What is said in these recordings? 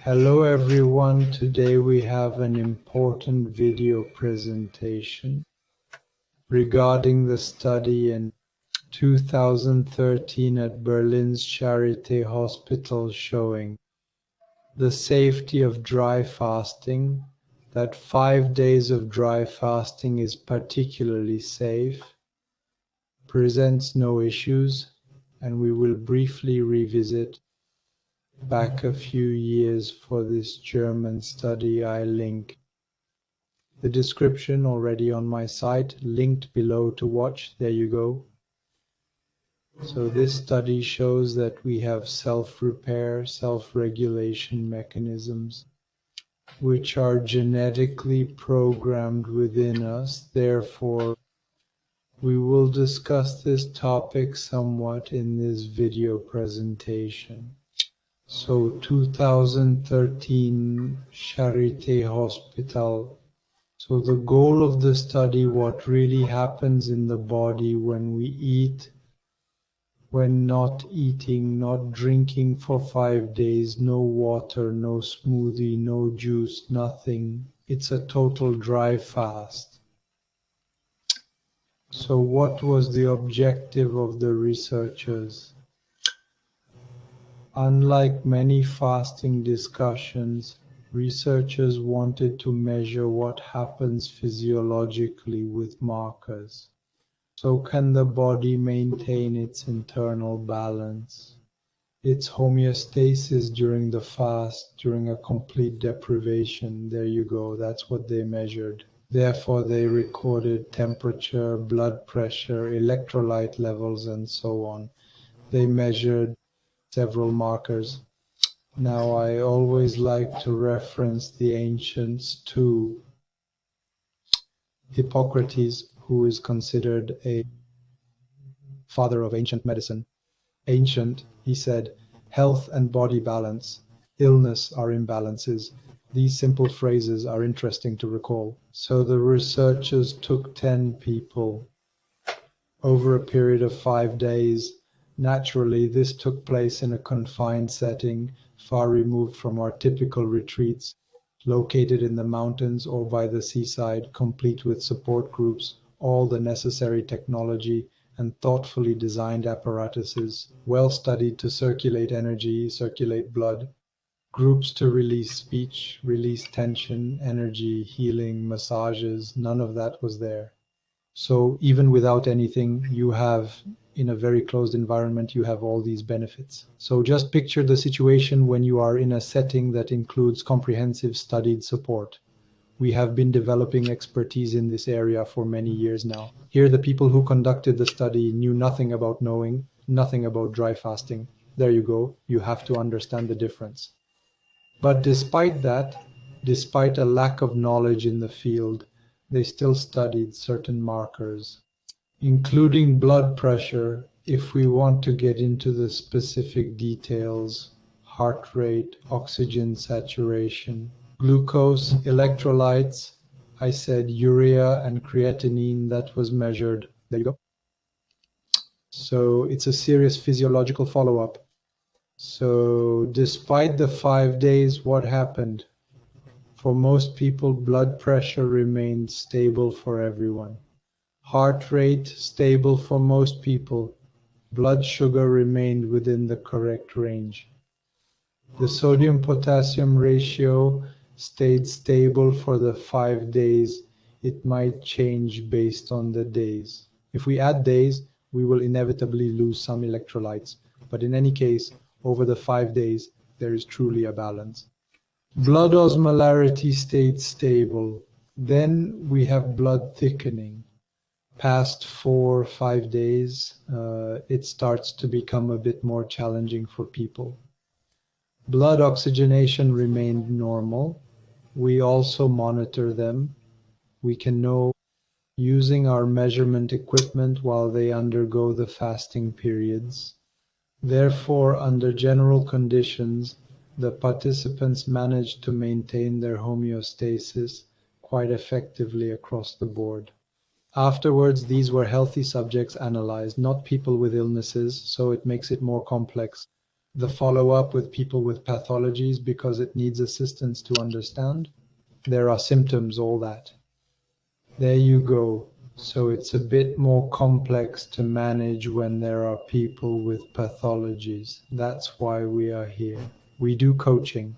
Hello everyone, today we have an important video presentation regarding the study in 2013 at Berlin's Charité Hospital showing the safety of dry fasting, that 5 days of dry fasting is particularly safe, presents no issues, and we will briefly revisit back a few years for this German study. I link the description already on my site, linked below to watch. There you go. So this study shows that we have self-repair, self-regulation mechanisms which are genetically programmed within us. Therefore, we will discuss this topic somewhat in this video presentation. So 2013 Charité Hospital. So the goal of the study, what really happens in the body when we eat, when not eating, not drinking for 5 days, no water, no smoothie, no juice, nothing. It's a total dry fast. So what was the objective of the researchers? Unlike many fasting discussions, researchers wanted to measure what happens physiologically with markers. So can the body maintain its internal balance, its homeostasis during the fast, during a complete deprivation? There you go, that's what they measured. Therefore, they recorded temperature, blood pressure, electrolyte levels, and so on. They measured several markers. Now, I always like to reference the ancients to Hippocrates, who is considered a father of ancient medicine. Ancient, he said, health and body balance, illness are imbalances. These simple phrases are interesting to recall. So the researchers took 10 people over a period of 5 days. Naturally, this took place in a confined setting, far removed from our typical retreats, located in the mountains or by the seaside, complete with support groups, all the necessary technology, and thoughtfully designed apparatuses, well studied to circulate energy, circulate blood, groups to release speech, release tension, energy, healing, massages. None of that was there. So even without anything, you have, in a very closed environment, you have all these benefits. So just picture the situation when you are in a setting that includes comprehensive studied support. We have been developing expertise in this area for many years now. Here, the people who conducted the study knew nothing about knowing, nothing about dry fasting. There you go. You have to understand the difference. But despite that, despite a lack of knowledge in the field, they still studied certain markers, including blood pressure, if we want to get into the specific details, heart rate, oxygen saturation, glucose, electrolytes. I said urea and creatinine, that was measured. There you go. So it's a serious physiological follow-up. So despite the 5 days, what happened? For most people, blood pressure remained stable for everyone. Heart rate stable for most people. Blood sugar remained within the correct range. The sodium-potassium ratio stayed stable for the 5 days. It might change based on the days. If we add days, we will inevitably lose some electrolytes. But in any case, over the 5 days, there is truly a balance. Blood osmolarity stayed stable. Then we have blood thickening. Past 4 or 5 days, it starts to become a bit more challenging for people. Blood oxygenation remained normal. We also monitor them. We can know using our measurement equipment while they undergo the fasting periods. Therefore, under general conditions, the participants managed to maintain their homeostasis quite effectively across the board. Afterwards, these were healthy subjects analyzed, not people with illnesses, so it makes it more complex. the follow-up with people with pathologies because it needs assistance to understand. There are symptoms, all that. There you go. So it's a bit more complex to manage when there are people with pathologies. That's why we are here. We do coaching.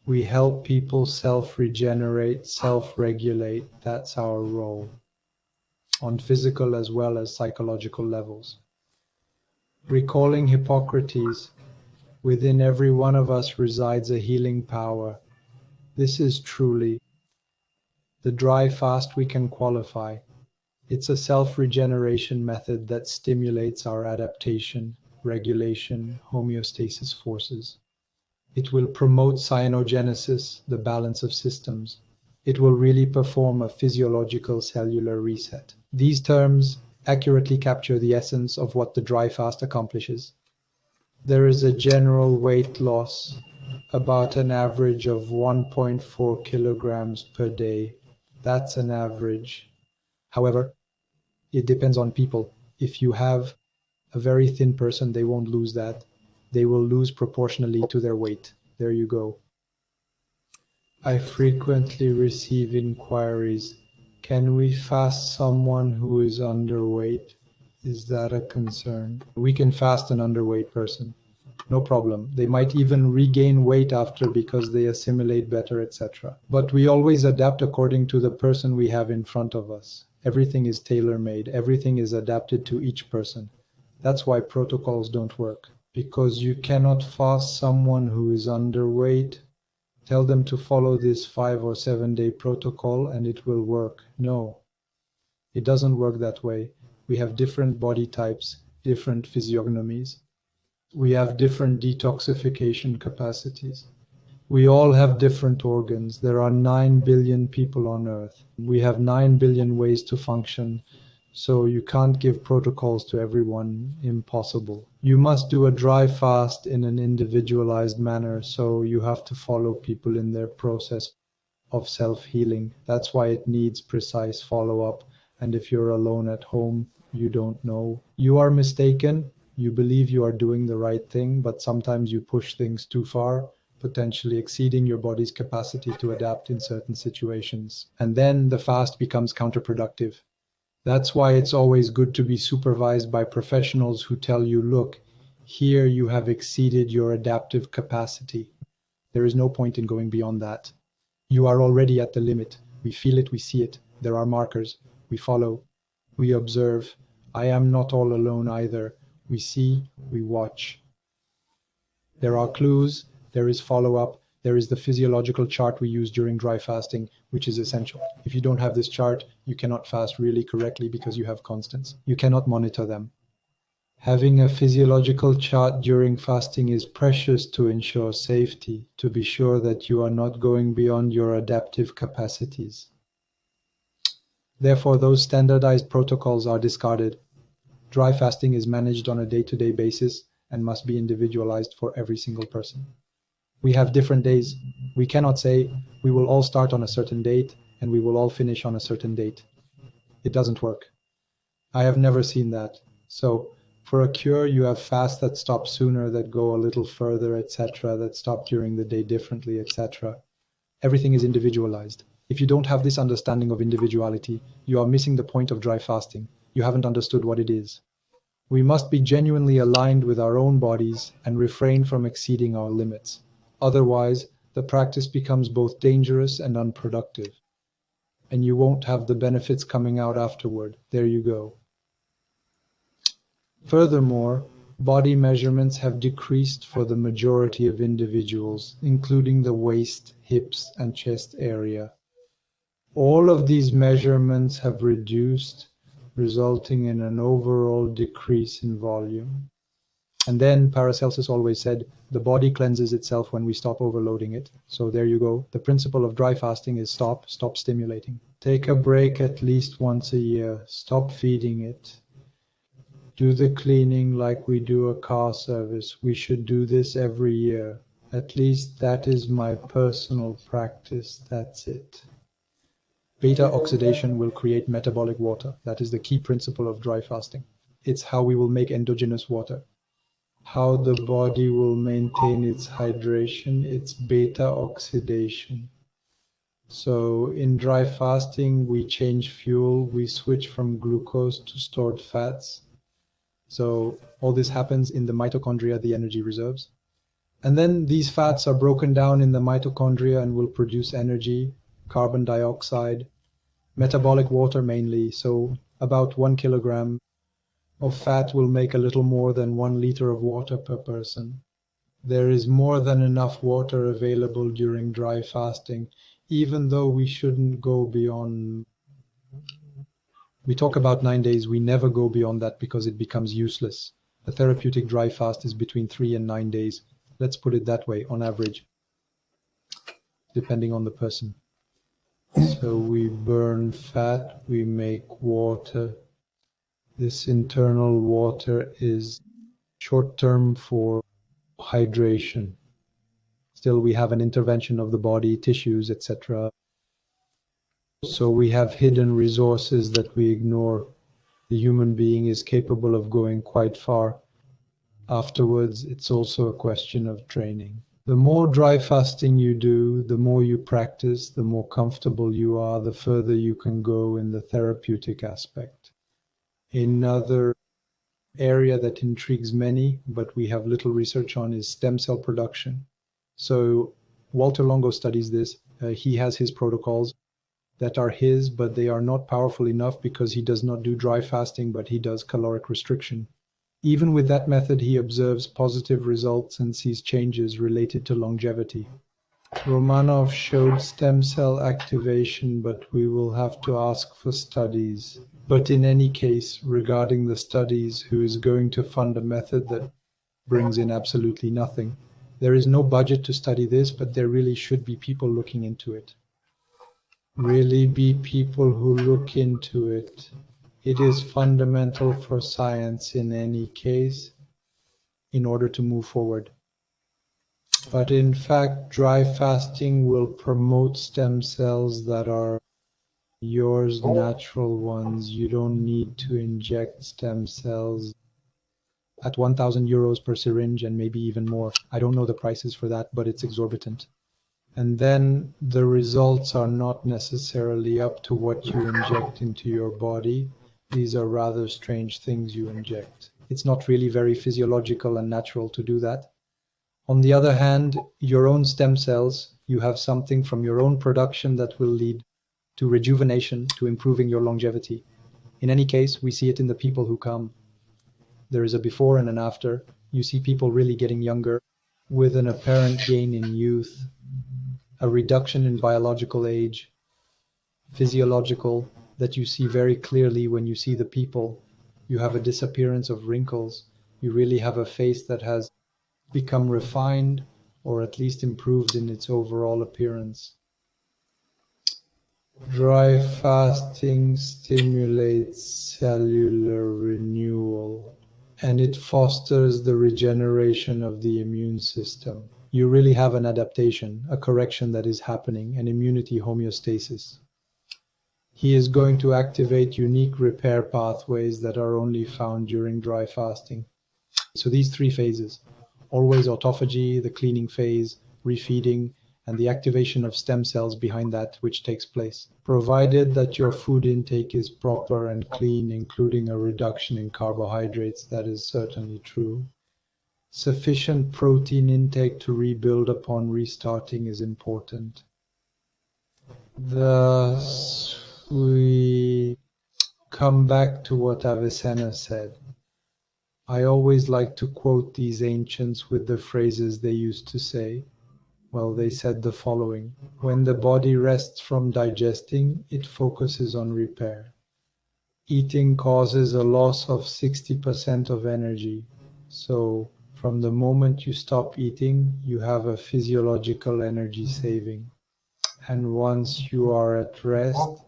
We help people self-regenerate, self-regulate. That's our role, on physical as well as psychological levels. Recalling Hippocrates, within every one of us resides a healing power. This is truly the dry fast we can qualify. It's a self-regeneration method that stimulates our adaptation, regulation, homeostasis forces. It will promote cyanogenesis, the balance of systems. It will really perform a physiological cellular reset. These terms accurately capture the essence of what the dry fast accomplishes. There is a general weight loss, about an average of 1.4 kilograms per day. That's an average. However, it depends on people. If you have a very thin person, they won't lose that. They will lose proportionally to their weight. There you go. I frequently receive inquiries. Can we fast someone who is underweight? Is that a concern? We can fast an underweight person. No problem. They might even regain weight after because they assimilate better, etc. But we always adapt according to the person we have in front of us. Everything is tailor-made. Everything is adapted to each person. That's why protocols don't work. Because you cannot fast someone who is underweight, tell them to follow this 5 or 7 day protocol and it will work. No, it doesn't work that way. We have different body types, different physiognomies. We have different detoxification capacities. We all have different organs. There are 9 billion people on Earth. We have 9 billion ways to function. So you can't give protocols to everyone. Impossible. You must do a dry fast in an individualized manner. So you have to follow people in their process of self-healing. That's why it needs precise follow-up. And if you're alone at home, you don't know. You are mistaken. You believe you are doing the right thing, but sometimes you push things too far, potentially exceeding your body's capacity to adapt in certain situations. And then the fast becomes counterproductive. That's why it's always good to be supervised by professionals who tell you, look, here you have exceeded your adaptive capacity. There is no point in going beyond that. You are already at the limit. We feel it, we see it. There are markers. We follow. We observe. I am not all alone either. We see, we watch. There are clues, there is follow-up, there is the physiological chart we use during dry fasting, which is essential. If you don't have this chart, you cannot fast really correctly because you have constants. You cannot monitor them. Having a physiological chart during fasting is precious to ensure safety, to be sure that you are not going beyond your adaptive capacities. Therefore, those standardized protocols are discarded. Dry fasting is managed on a day-to-day basis and must be individualized for every single person. We have different days. We cannot say we will all start on a certain date and we will all finish on a certain date. It doesn't work. I have never seen that. So for a cure, you have fasts that stop sooner, that go a little further, etc., that stop during the day differently, etc. Everything is individualized. If you don't have this understanding of individuality, you are missing the point of dry fasting. You haven't understood what it is. We must be genuinely aligned with our own bodies and refrain from exceeding our limits. Otherwise, the practice becomes both dangerous and unproductive. And you won't have the benefits coming out afterward. There you go. Furthermore, body measurements have decreased for the majority of individuals, including the waist, hips, and chest area. All of these measurements have reduced, resulting in an overall decrease in volume. And then Paracelsus always said, the body cleanses itself when we stop overloading it. So there you go. The principle of dry fasting is stop stimulating. Take a break at least once a year. Stop feeding it. Do the cleaning like we do a car service. We should do this every year. At least that is my personal practice. That's it. Beta oxidation will create metabolic water. That is the key principle of dry fasting. It's how we will make endogenous water. how the body will maintain its hydration, its beta oxidation. So in dry fasting, we change fuel, we switch from glucose to stored fats. So all this happens in the mitochondria, the energy reserves. And then these fats are broken down in the mitochondria and will produce energy, carbon dioxide, metabolic water mainly. So about 1 kilogram of fat will make a little more than 1 liter of water per person. There is more than enough water available during dry fasting, even though we shouldn't go beyond. We talk about 9 days, we never go beyond that because it becomes useless. A therapeutic dry fast is between 3 and 9 days. Let's put it that way, on average, depending on the person. So we burn fat, we make water. This internal water is short term for hydration. Still, we have an intervention of the body, tissues, etc. So we have hidden resources that we ignore. The human being is capable of going quite far. Afterwards, it's also a question of training. The more dry fasting you do, the more you practice, the more comfortable you are, the further you can go in the therapeutic aspect. Another area that intrigues many, but we have little research on, is stem cell production. So Walter Longo studies this. He has his protocols that are his, but they are not powerful enough because he does not do dry fasting, but he does caloric restriction. Even with that method, he observes positive results and sees changes related to longevity. Romanov showed stem cell activation, but we will have to ask for studies. But in any case, regarding the studies, who is going to fund a method that brings in absolutely nothing? There is no budget to study this, but there really should be people looking into it. Really be people who look into it. It is fundamental for science in any case in order to move forward. But in fact, dry fasting will promote stem cells that are yours, natural ones. You don't need to inject stem cells at 1,000 euros per syringe and maybe even more. I don't know the prices for that, but it's exorbitant. And then the results are not necessarily up to what you inject into your body. These are rather strange things you inject. It's not really very physiological and natural to do that. On the other hand, your own stem cells, you have something from your own production that will lead to rejuvenation, to improving your longevity. In any case, we see it in the people who come. There is a before and an after. You see people really getting younger with an apparent gain in youth, a reduction in biological age, physiological, that you see very clearly when you see the people. You have a disappearance of wrinkles. You really have a face that has become refined or at least improved in its overall appearance. Dry fasting stimulates cellular renewal and it fosters the regeneration of the immune system. You really have an adaptation, a correction that is happening, an immunity homeostasis. He is going to activate unique repair pathways that are only found during dry fasting. So these three phases, always autophagy, the cleaning phase, refeeding, and the activation of stem cells behind that, which takes place. Provided that your food intake is proper and clean, including a reduction in carbohydrates, that is certainly true. Sufficient protein intake to rebuild upon restarting is important. Thus, we come back to what Avicenna said. I always like to quote these ancients with the phrases they used to say. Well, they said the following: when the body rests from digesting, it focuses on repair. Eating causes a loss of 60% of energy. So, from the moment you stop eating, you have a physiological energy saving. And once you are at rest,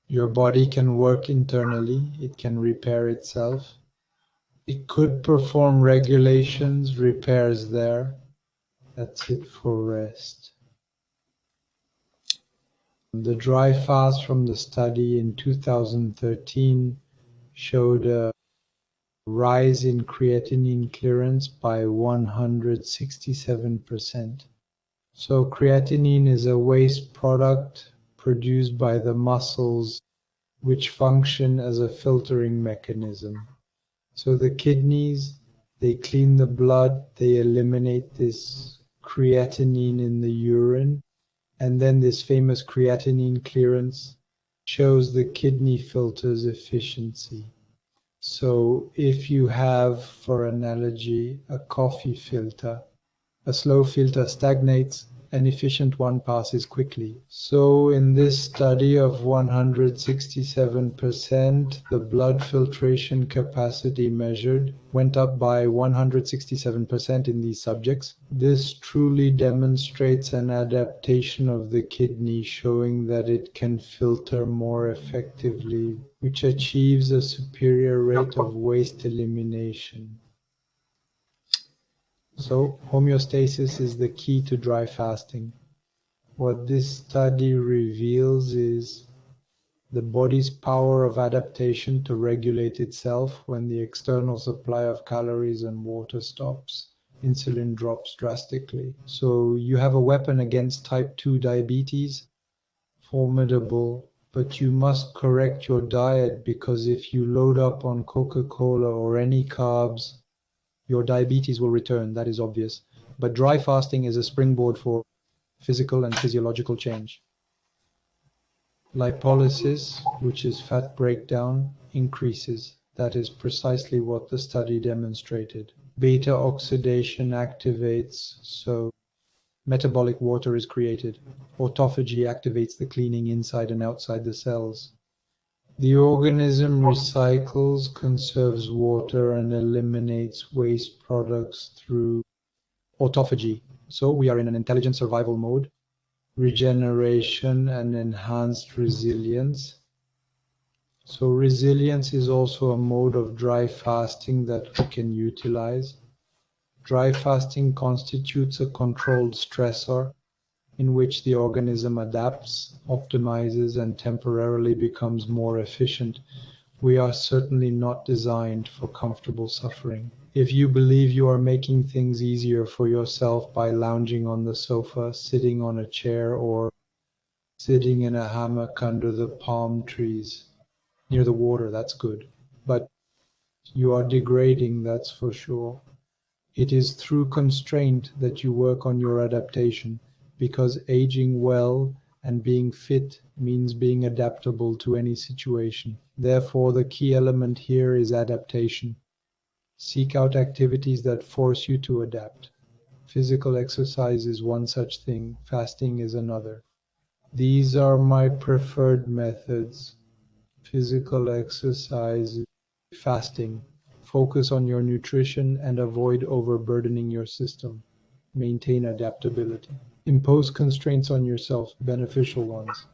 your body can work internally, it can repair itself. It could perform regulations, repairs there. That's it for rest. The dry fast from the study in 2013 showed a rise in creatinine clearance by 167%. So creatinine is a waste product produced by the muscles which function as a filtering mechanism. So the kidneys, they clean the blood, they eliminate this creatinine in the urine, and then this famous creatinine clearance shows the kidney filter's efficiency. So if you have, for analogy, a coffee filter, a slow filter stagnates, an efficient one passes quickly. So in this study of 167%, the blood filtration capacity measured went up by 167% in these subjects. This truly demonstrates an adaptation of the kidney, showing that it can filter more effectively, which achieves a superior rate of waste elimination. So homeostasis is the key to dry fasting. What this study reveals is the body's power of adaptation to regulate itself when the external supply of calories and water stops. Insulin drops drastically. So you have a weapon against type 2 diabetes, formidable, but you must correct your diet, because if you load up on Coca-Cola or any carbs, your diabetes will return. That is obvious. But dry fasting is a springboard for physical and physiological change. Lipolysis, which is fat breakdown, increases. That is precisely what the study demonstrated. Beta oxidation activates, so metabolic water is created. Autophagy activates the cleaning inside and outside the cells. The organism recycles, conserves water, and eliminates waste products through autophagy. So we are in an intelligent survival mode, regeneration and enhanced resilience. So resilience is also a mode of dry fasting that we can utilize. Dry fasting constitutes a controlled stressor in which the organism adapts, optimizes, and temporarily becomes more efficient. We are certainly not designed for comfortable suffering. If you believe you are making things easier for yourself by lounging on the sofa, sitting on a chair, or sitting in a hammock under the palm trees near the water, that's good. But you are degrading, that's for sure. It is through constraint that you work on your adaptation, because aging well and being fit means being adaptable to any situation. Therefore, the key element here is adaptation. Seek out activities that force you to adapt. Physical exercise is one such thing, fasting is another. These are my preferred methods. Physical exercise, fasting. Focus on your nutrition and avoid overburdening your system. Maintain adaptability. Impose constraints on yourself, beneficial ones.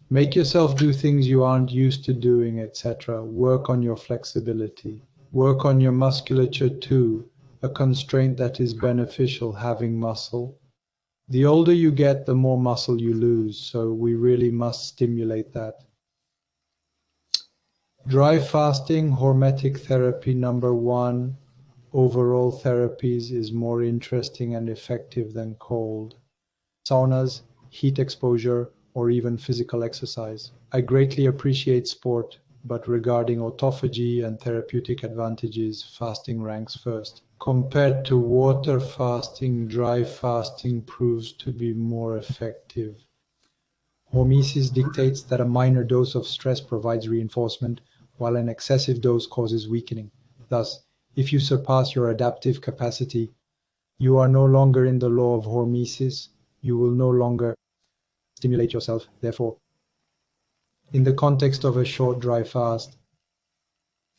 Make yourself do things you aren't used to doing, etc. Work on your flexibility. Work on your musculature too, a constraint that is beneficial, having muscle. The older you get, the more muscle you lose, so we really must stimulate that. Dry fasting, hormetic therapy number one, overall therapies is more interesting and effective than cold. Saunas, heat exposure, or even physical exercise. I greatly appreciate sport, but regarding autophagy and therapeutic advantages, fasting ranks first. Compared to water fasting, dry fasting proves to be more effective. Hormesis dictates that a minor dose of stress provides reinforcement, while an excessive dose causes weakening. Thus, if you surpass your adaptive capacity, you are no longer in the law of hormesis. You will no longer stimulate yourself. Therefore, in the context of a short dry fast,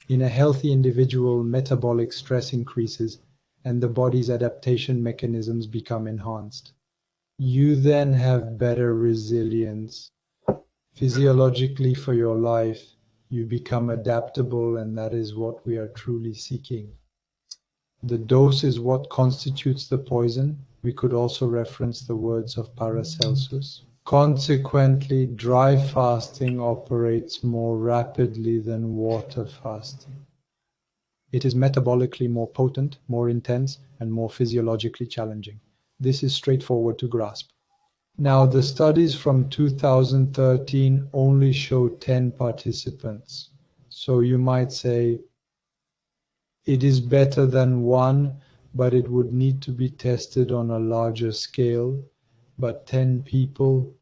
in a healthy individual, metabolic stress increases and the body's adaptation mechanisms become enhanced. You then have better resilience. Physiologically, for your life, you become adaptable, and that is what we are truly seeking. The dose is what constitutes the poison. We could also reference the words of Paracelsus. Consequently, dry fasting operates more rapidly than water fasting. It is metabolically more potent, more intense, and more physiologically challenging. This is straightforward to grasp. Now, the studies from 2013 only show 10 participants. So you might say it is better than one, but it would need to be tested on a larger scale. But 10 people,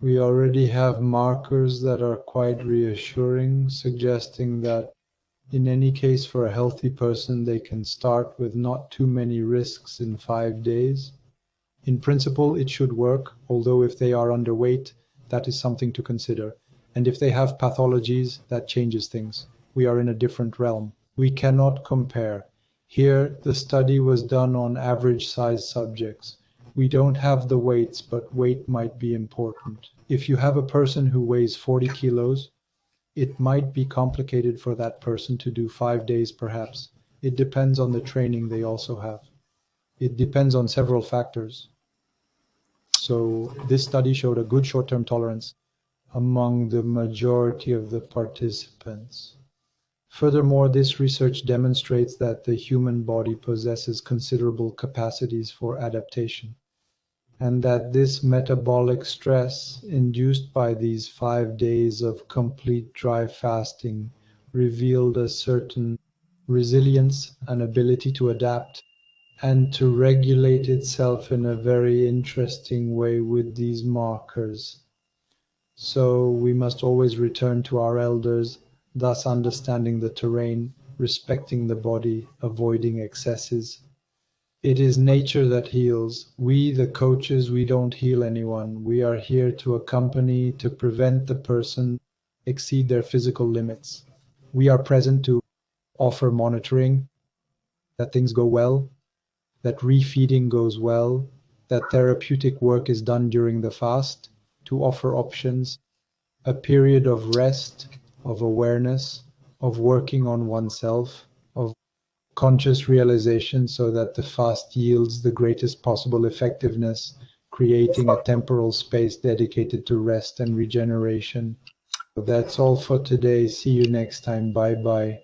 we already have markers that are quite reassuring, suggesting that in any case, for a healthy person, they can start with not too many risks in 5 days. In principle, it should work, although if they are underweight, that is something to consider. And if they have pathologies, that changes things. We are in a different realm. We cannot compare. Here, the study was done on average size subjects. We don't have the weights, but weight might be important. If you have a person who weighs 40 kilos, it might be complicated for that person to do 5 days perhaps. It depends on the training they also have. It depends on several factors. So this study showed a good short-term tolerance among the majority of the participants. Furthermore, this research demonstrates that the human body possesses considerable capacities for adaptation, and that this metabolic stress induced by these 5 days of complete dry fasting revealed a certain resilience and ability to adapt and to regulate itself in a very interesting way with these markers. So we must always return to our elders, thus understanding the terrain, respecting the body, avoiding excesses. It is nature that heals. We, the coaches, we don't heal anyone. We are here to accompany, to prevent the person exceed their physical limits. We are present to offer monitoring, that things go well, that refeeding goes well, that therapeutic work is done during the fast, to offer options, a period of rest, of awareness, of working on oneself, of conscious realization so that the fast yields the greatest possible effectiveness, creating a temporal space dedicated to rest and regeneration. That's all for today. See you next time. Bye bye.